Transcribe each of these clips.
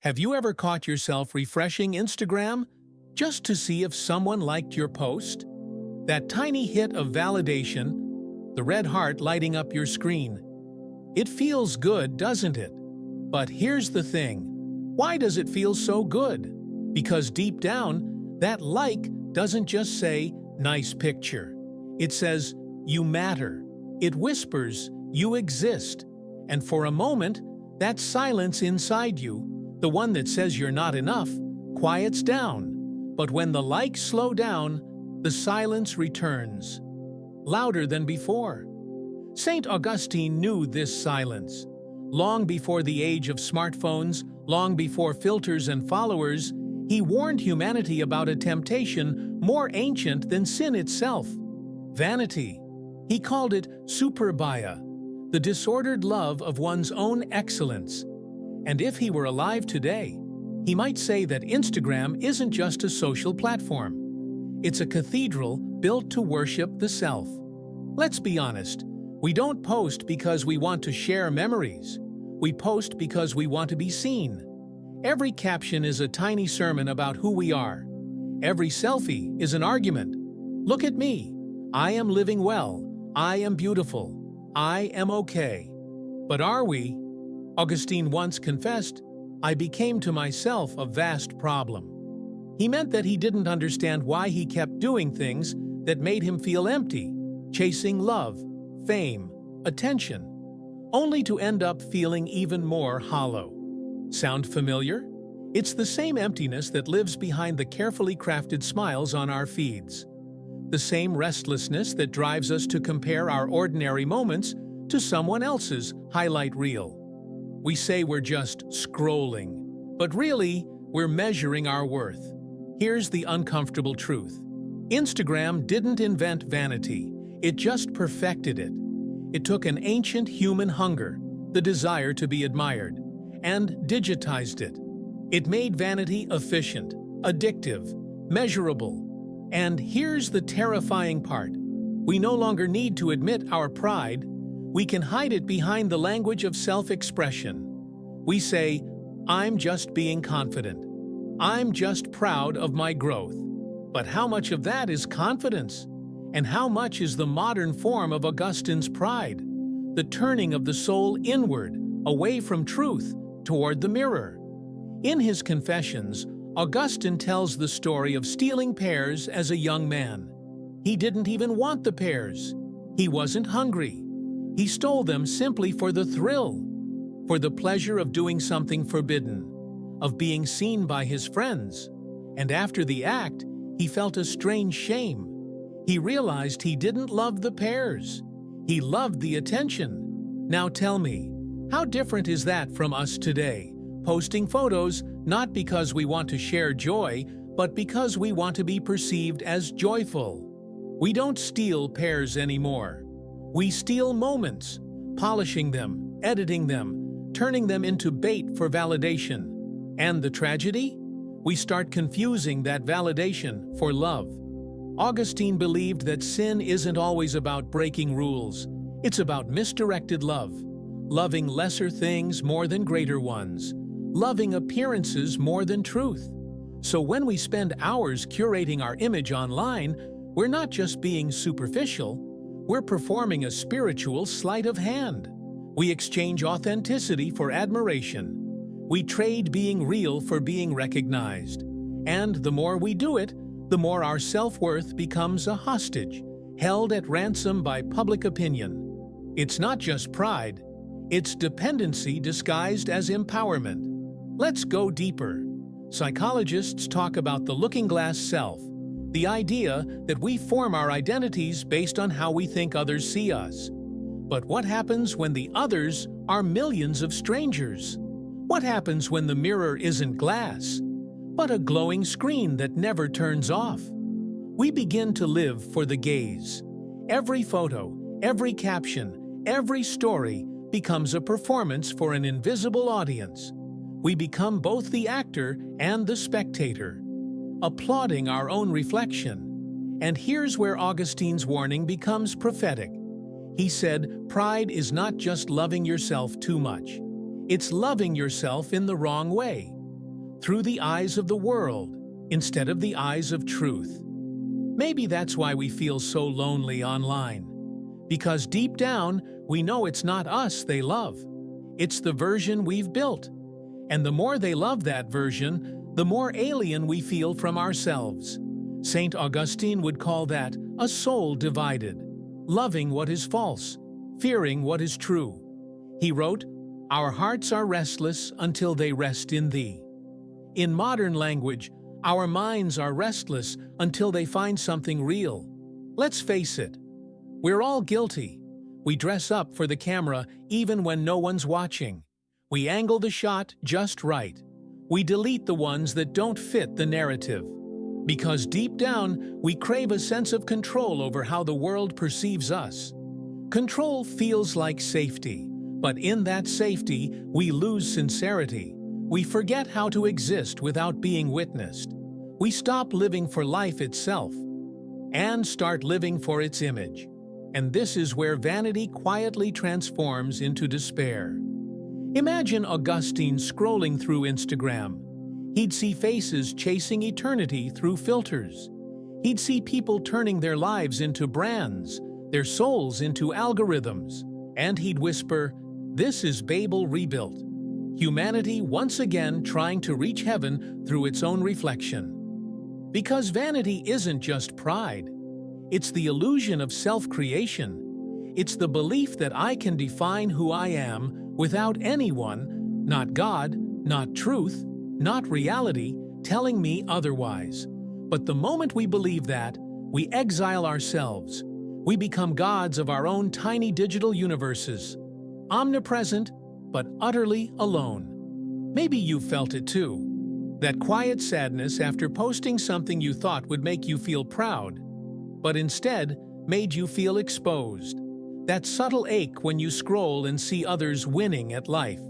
Have you ever caught yourself refreshing Instagram just to see if someone liked your post? That tiny hit of validation, the red heart lighting up your screen. It feels good, doesn't it? But here's the thing. Why does it feel so good? Because deep down, that like doesn't just say, "Nice picture." It says, "You matter." It whispers, "You exist." And for a moment, that silence inside you, the one that says you're not enough, quiets down. But when the likes slow down, the silence returns, louder than before. St. Augustine knew this silence. Long before the age of smartphones, long before filters and followers, he warned humanity about a temptation more ancient than sin itself: vanity. He called it superbia, the disordered love of one's own excellence. And if he were alive today, he might say that Instagram isn't just a social platform. It's a cathedral built to worship the self. Let's be honest, we don't post because we want to share memories. We post because we want to be seen. Every caption is a tiny sermon about who we are. Every selfie is an argument. Look at me. I am living well. I am beautiful. I am okay. But are we? Augustine once confessed, "I became to myself a vast problem." He meant that he didn't understand why he kept doing things that made him feel empty, chasing love, fame, attention, only to end up feeling even more hollow. Sound familiar? It's the same emptiness that lives behind the carefully crafted smiles on our feeds. The same restlessness that drives us to compare our ordinary moments to someone else's highlight reel. We say we're just scrolling, but really, we're measuring our worth. Here's the uncomfortable truth. Instagram didn't invent vanity, it just perfected it. It took an ancient human hunger, the desire to be admired, and digitized it. It made vanity efficient, addictive, measurable. And here's the terrifying part. We no longer need to admit our pride. We can hide it behind the language of self-expression. We say, "I'm just being confident. I'm just proud of my growth." But how much of that is confidence? And how much is the modern form of Augustine's pride? The turning of the soul inward, away from truth, toward the mirror. In his Confessions, Augustine tells the story of stealing pears as a young man. He didn't even want the pears. He wasn't hungry. He stole them simply for the thrill, for the pleasure of doing something forbidden, of being seen by his friends. And after the act, he felt a strange shame. He realized he didn't love the pears. He loved the attention. Now tell me, how different is that from us today, posting photos not because we want to share joy, but because we want to be perceived as joyful? We don't steal pears anymore. We steal moments, polishing them, editing them, turning them into bait for validation. And the tragedy? We start confusing that validation for love. Augustine believed that sin isn't always about breaking rules. It's about misdirected love, loving lesser things more than greater ones, loving appearances more than truth. So when we spend hours curating our image online, we're not just being superficial, we're performing a spiritual sleight of hand. We exchange authenticity for admiration. We trade being real for being recognized. And the more we do it, the more our self-worth becomes a hostage, held at ransom by public opinion. It's not just pride, it's dependency disguised as empowerment. Let's go deeper. Psychologists talk about the looking-glass self, the idea that we form our identities based on how we think others see us. But what happens when the others are millions of strangers? What happens when the mirror isn't glass, but a glowing screen that never turns off? We begin to live for the gaze. Every photo, every caption, every story becomes a performance for an invisible audience. We become both the actor and the spectator, applauding our own reflection. And here's where Augustine's warning becomes prophetic. He said, pride is not just loving yourself too much. It's loving yourself in the wrong way. through the eyes of the world instead of the eyes of truth. Maybe that's why we feel so lonely online. Because deep down, we know it's not us they love. It's the version we've built. And the more they love that version, the more alien we feel from ourselves. St. Augustine would call that a soul divided, loving what is false, fearing what is true. He wrote, "Our hearts are restless until they rest in thee." In modern language, our minds are restless until they find something real. Let's face it, we're all guilty. We dress up for the camera even when no one's watching. We angle the shot just right. We delete the ones that don't fit the narrative. Because deep down, we crave a sense of control over how the world perceives us. Control feels like safety, but in that safety, we lose sincerity. We forget how to exist without being witnessed. We stop living for life itself and start living for its image. And this is where vanity quietly transforms into despair. Imagine Augustine scrolling through Instagram. He'd see faces chasing eternity through filters. He'd see people turning their lives into brands, their souls into algorithms. And he'd whisper, "This is Babel rebuilt. Humanity once again trying to reach heaven through its own reflection." Because vanity isn't just pride. It's the illusion of self-creation. It's the belief that I can define who I am without anyone, not God, not truth, not reality, telling me otherwise. But the moment we believe that, we exile ourselves. We become gods of our own tiny digital universes, omnipresent, but utterly alone. Maybe you felt it too. That quiet sadness after posting something you thought would make you feel proud, but instead made you feel exposed. That subtle ache when you scroll and see others winning at life.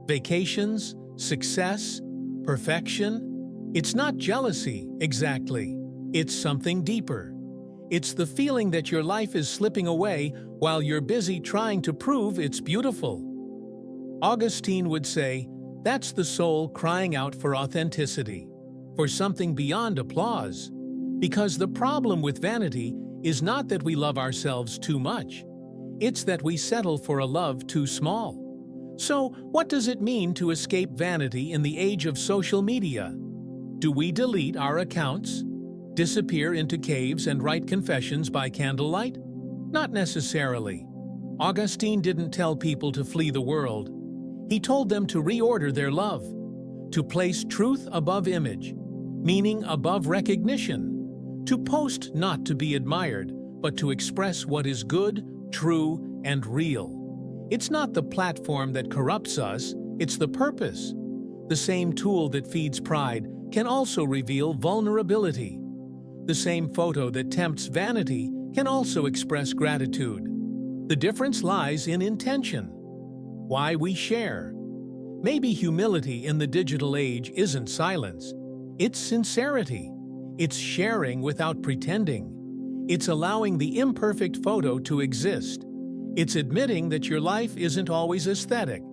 Vacations, success, perfection. It's not jealousy, exactly. It's something deeper. It's the feeling that your life is slipping away while you're busy trying to prove it's beautiful. Augustine would say, that's the soul crying out for authenticity, for something beyond applause. Because the problem with vanity is not that we love ourselves too much. It's that we settle for a love too small. So, what does it mean to escape vanity in the age of social media? Do we delete our accounts? Disappear into caves and write confessions by candlelight? Not necessarily. Augustine didn't tell people to flee the world. He told them to reorder their love, to place truth above image, meaning above recognition, to post not to be admired, but to express what is good, true, and real. It's not the platform that corrupts us, it's the purpose. The same tool that feeds pride can also reveal vulnerability. The same photo that tempts vanity can also express gratitude. The difference lies in intention. Why we share. Maybe humility in the digital age isn't silence. It's sincerity. It's sharing without pretending. It's allowing the imperfect photo to exist. It's admitting that your life isn't always aesthetic,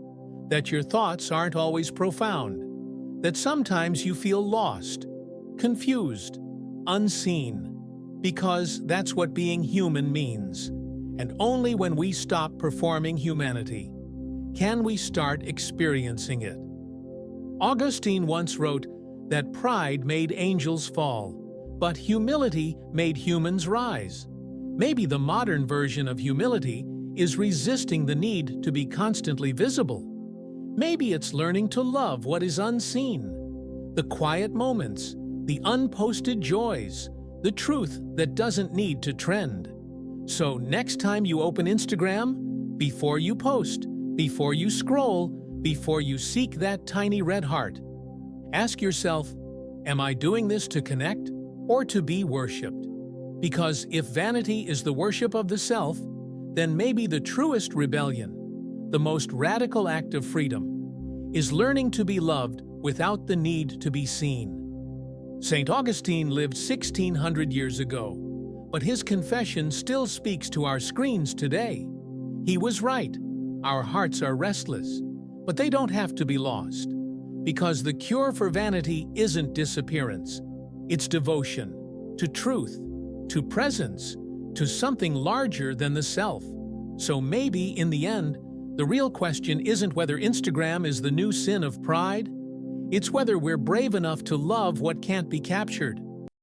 that your thoughts aren't always profound, that sometimes you feel lost, confused, unseen, because that's what being human means. And only when we stop performing humanity can we start experiencing it. Augustine once wrote that pride made angels fall, but humility made humans rise. Maybe the modern version of humility is resisting the need to be constantly visible. Maybe it's learning to love what is unseen, the quiet moments, the unposted joys, the truth that doesn't need to trend. So next time you open Instagram, before you post, before you scroll, before you seek that tiny red heart, ask yourself, am I doing this to connect or to be worshipped? Because if vanity is the worship of the self, then maybe the truest rebellion, the most radical act of freedom, is learning to be loved without the need to be seen. St. Augustine lived 1600 years ago, but his confession still speaks to our screens today. He was right. Our hearts are restless, but they don't have to be lost. Because the cure for vanity isn't disappearance. It's devotion to truth, to presence, to something larger than the self. So maybe, in the end, the real question isn't whether Instagram is the new sin of pride. It's whether we're brave enough to love what can't be captured.